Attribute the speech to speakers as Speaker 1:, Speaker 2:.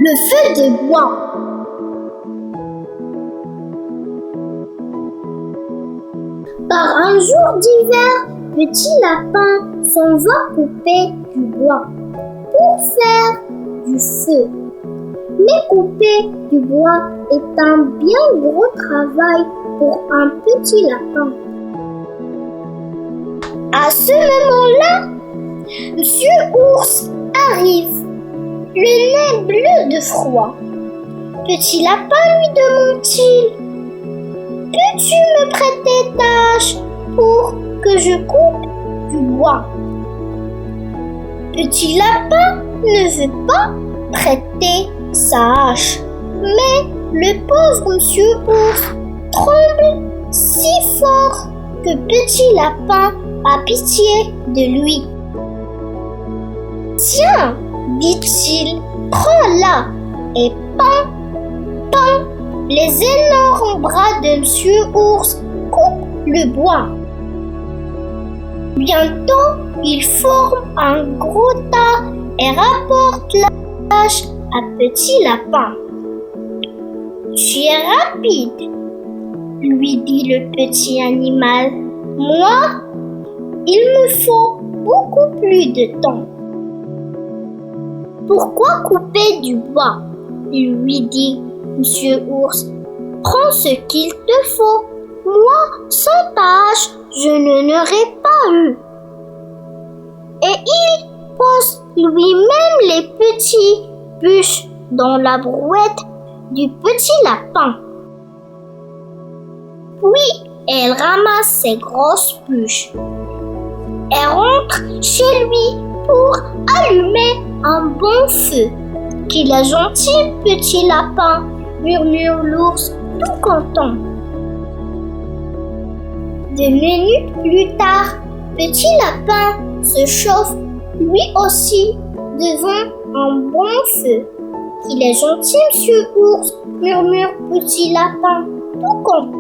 Speaker 1: Le feu de bois. Par un jour d'hiver, Petit Lapin s'en va couper du bois pour faire du feu. Mais couper du bois est un bien gros travail pour un petit lapin. À ce moment-là, Monsieur Ours arrive, le nez bleu de froid. Petit Lapin lui demande-t-il: peux-tu me prêter ta hache pour que je coupe du bois? Petit Lapin ne veut pas prêter sa hache, mais le pauvre Monsieur Ours tremble si fort que Petit Lapin a pitié de lui. Tiens, dit-il, prends-la et pam, pam, les énormes bras de Monsieur Ours coupent le bois. Bientôt, il forme un gros tas et rapporte la hache à Petit Lapin. Tu es rapide, lui dit le petit animal. Moi, il me faut beaucoup plus de temps. Pourquoi couper du bois? Lui dit Monsieur Ours. Prends ce qu'il te faut. Moi, sans ta hache, je n'aurais pas eu. Et il pose lui-même les petits bûches dans la brouette du petit lapin. Puis, elle ramasse ses grosses bûches. Elle rentre chez lui pour allumer un bon feu. Qu'il est gentil, petit lapin, murmure l'ours tout content. 2 minutes plus tard, Petit Lapin se chauffe lui aussi devant un bon feu. Qu'il est gentil, Monsieur Ours, murmure Petit Lapin tout content.